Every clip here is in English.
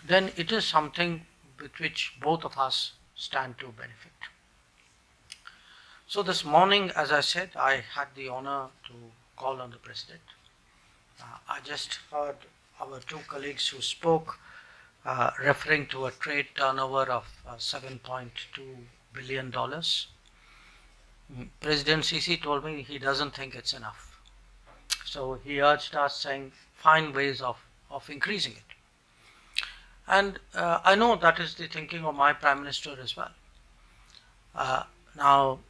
then it is something with which both of us stand to benefit. So this morning, as I said, I had the honor to call on the president. I just heard our two colleagues who spoke referring to a trade turnover of $7.2 billion. President Sisi told me he doesn't think it's enough. So he urged us saying, find ways of increasing it. And I know that is the thinking of my Prime Minister as well. Uh, now,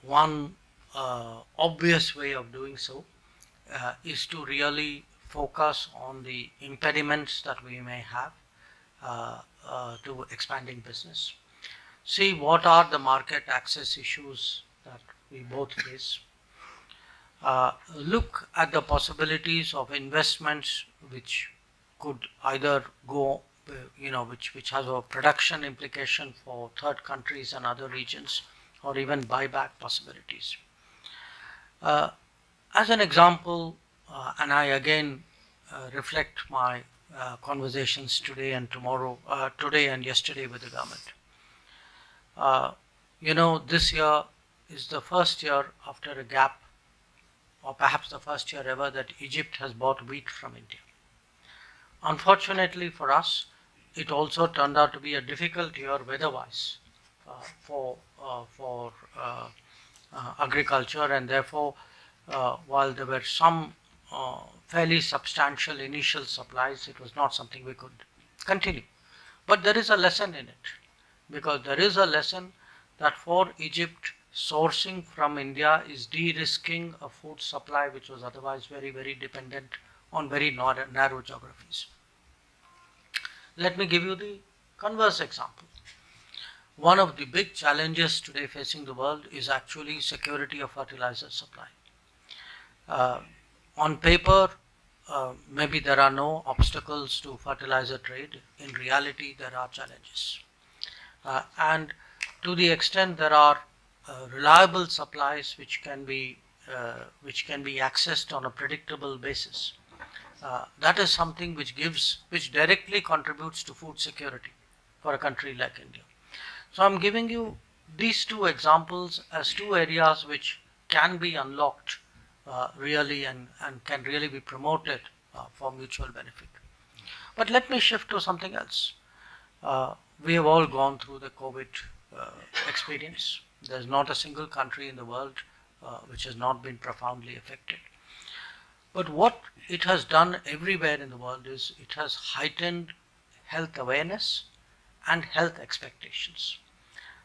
one obvious way of doing so is to really focus on the impediments that we may have to expanding business. See what are the market access issues that we both face. Look at the possibilities of investments which could either go, which has a production implication for third countries and other regions, or even buyback possibilities. As an example, and I again reflect my conversations today and tomorrow, today and yesterday with the government. This year is the first year after a gap, or perhaps the first year ever, that Egypt has bought wheat from India. Unfortunately for us, it also turned out to be a difficult year weather-wise for agriculture, and therefore, while there were some fairly substantial initial supplies, it was not something we could continue. But there is a lesson in it, because there is a lesson that for Egypt, sourcing from India is de-risking a food supply which was otherwise very, very dependent on very narrow geographies. Let me give you the converse example. One of the big challenges today facing the world is actually security of fertilizer supply. On paper, maybe there are no obstacles to fertilizer trade. In reality, there are challenges. And to the extent there are reliable supplies which can be accessed on a predictable basis, that is something which directly contributes to food security for a country like India. So I'm giving you these two examples as two areas which can be unlocked really and can really be promoted for mutual benefit. But let me shift to something else. We have all gone through the COVID experience. There's not a single country in the world which has not been profoundly affected. But what it has done everywhere in the world is it has heightened health awareness and health expectations.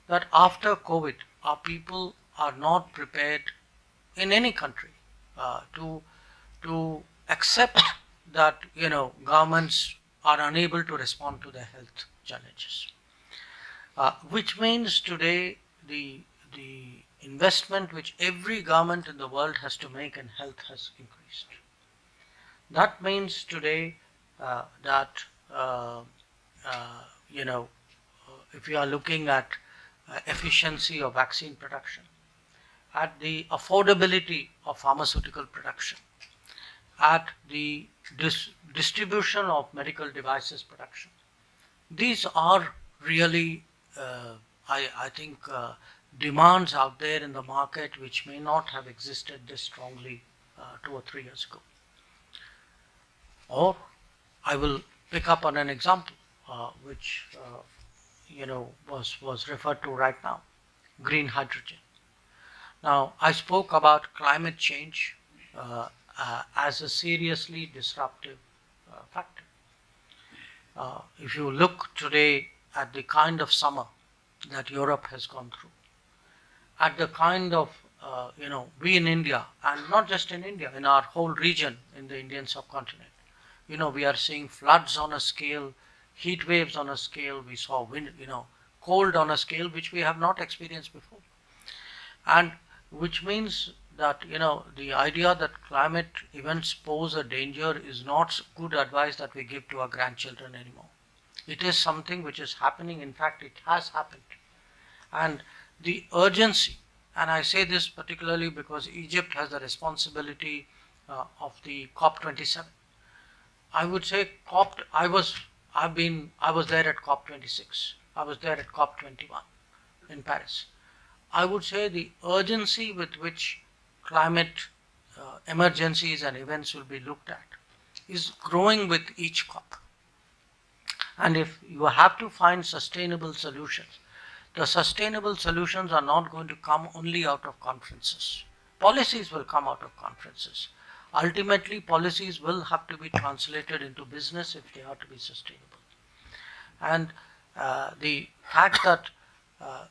That after COVID, our people are not prepared in any country to accept that governments are unable to respond to their health challenges, which means today the investment which every government in the world has to make in health has increased. That means today that if you are looking at efficiency of vaccine production, at the affordability of pharmaceutical production, at the distribution of medical devices production, these are really, I think, demands out there in the market which may not have existed this strongly 2 or 3 years ago. Or I will pick up on an example which was referred to right now: green hydrogen. Now, I spoke about climate change as a seriously disruptive factor. If you look today at the kind of summer that Europe has gone through, at the kind of, we in India, and not just in India, in our whole region, in the Indian subcontinent, we are seeing floods on a scale, heat waves on a scale, we saw wind, cold on a scale which we have not experienced before. And which means that, the idea that climate events pose a danger is not good advice that we give to our grandchildren anymore. It is something which is happening. In fact, it has happened. And the urgency, and I say this particularly because Egypt has the responsibility of the COP27. I would say I I was there at COP26. I was there at COP21 in Paris. I would say the urgency with which climate emergencies and events will be looked at is growing with each COP. And if you have to find sustainable solutions, the sustainable solutions are not going to come only out of conferences. Policies will come out of conferences. Ultimately, policies will have to be translated into business if they are to be sustainable. And the fact that uh,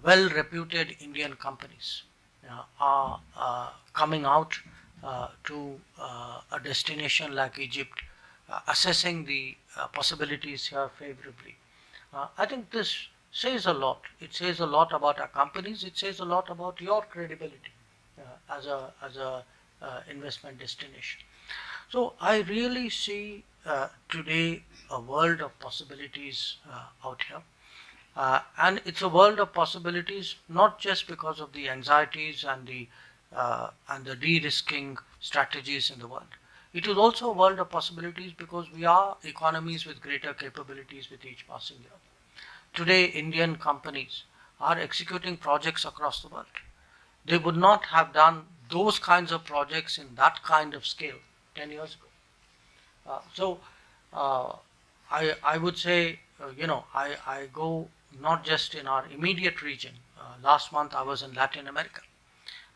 well-reputed Indian companies are coming out to a destination like Egypt, assessing the possibilities here favorably. I think this says a lot. It says a lot about our companies. It says a lot about your credibility as a investment destination. So I really see today a world of possibilities out here. And it's a world of possibilities not just because of the anxieties and the de-risking strategies in the world. It is also a world of possibilities because we are economies with greater capabilities with each passing year. Today, Indian companies are executing projects across the world. They would not have done those kinds of projects in that kind of scale 10 years ago. So I would say, I go not just in our immediate region. Last month I was in Latin America,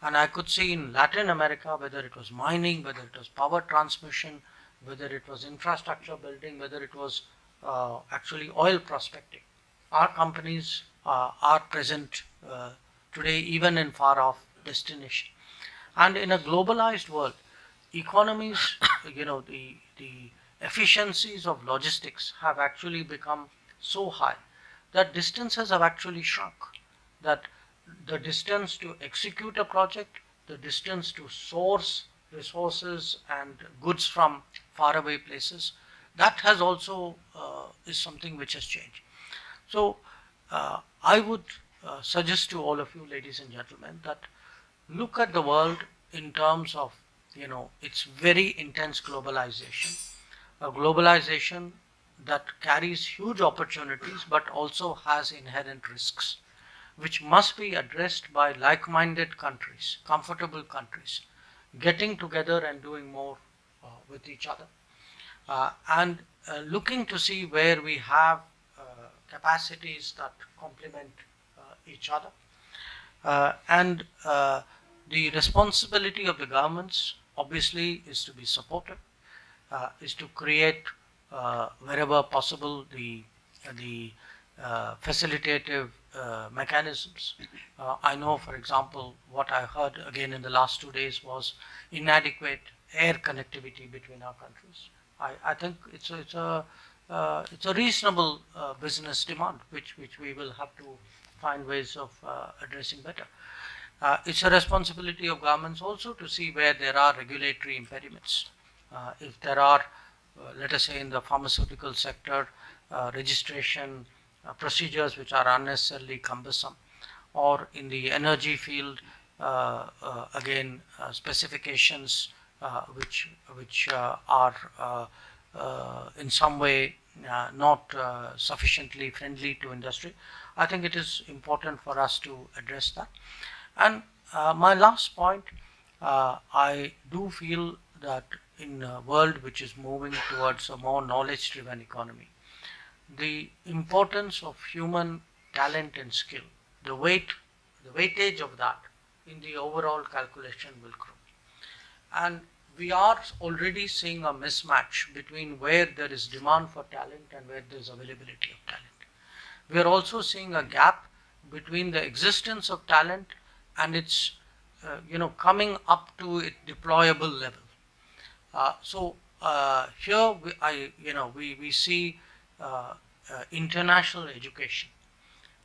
and I could see in Latin America, whether it was mining, whether it was power transmission, whether it was infrastructure building, whether it was actually oil prospecting. Our companies are present today even in far off destination. And in a globalized world, economies, the efficiencies of logistics have actually become so high that distances have actually shrunk. That the distance to execute a project, the distance to source resources and goods from faraway places, that has also is something which has changed. So I would suggest to all of you, ladies and gentlemen, that look at the world in terms of its very intense globalization, a globalization that carries huge opportunities but also has inherent risks, which must be addressed by like-minded countries, comfortable countries, getting together and doing more with each other, and looking to see where we have capacities that complement each other. And the responsibility of the governments obviously is to be supported, is to create wherever possible the facilitative mechanisms. I know, for example, what I heard again in the last 2 days was inadequate air connectivity between our countries. I think it's a reasonable business demand, which we will have to find ways of addressing better. It's a responsibility of governments also to see where there are regulatory impediments. If there are, let us say, in the pharmaceutical sector, registration procedures which are unnecessarily cumbersome, or in the energy field, again, specifications which are in some way not sufficiently friendly to industry. I think it is important for us to address that. And my last point, I do feel that in a world which is moving towards a more knowledge-driven economy, the importance of human talent and skill, the weightage of that in the overall calculation will grow. And we are already seeing a mismatch between where there is demand for talent and where there is availability of talent. We are also seeing a gap between the existence of talent and its coming up to its deployable level. So here we see international education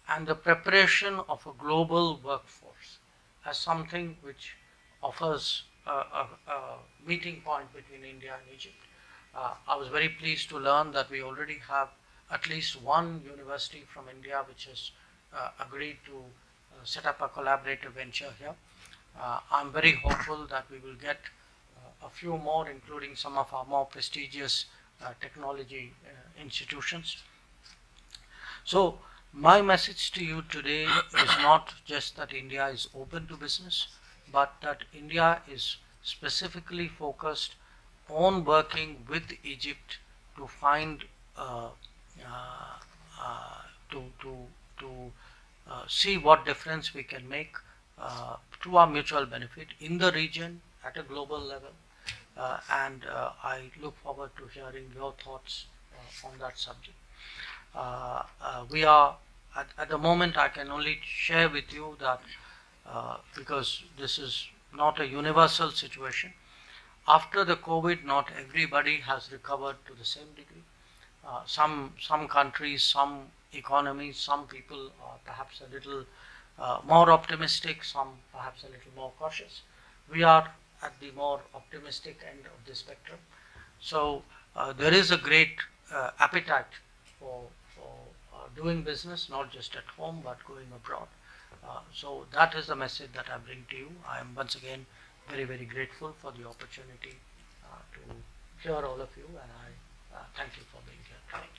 and the preparation of a global workforce as something which offers a meeting point between India and Egypt. I was very pleased to learn that we already have at least one university from India which has agreed to set up a collaborative venture here. I'm very hopeful that we will get a few more, including some of our more prestigious technology institutions. So my message to you today is not just that India is open to business, but that India is specifically focused on working with Egypt to find uh, uh, uh, to see what difference we can make to our mutual benefit in the region at a global level. And I look forward to hearing your thoughts on that subject. We are at the moment, I can only share with you that because this is not a universal situation. After the COVID, not everybody has recovered to the same degree. Some countries, some economies, some people are perhaps a little more optimistic, some perhaps a little more cautious. We are at the more optimistic end of the spectrum. So there is a great appetite for doing business, not just at home but going abroad. So that is the message that I bring to you. I am once again very, very grateful for the opportunity to hear all of you, and I thank you for being here today.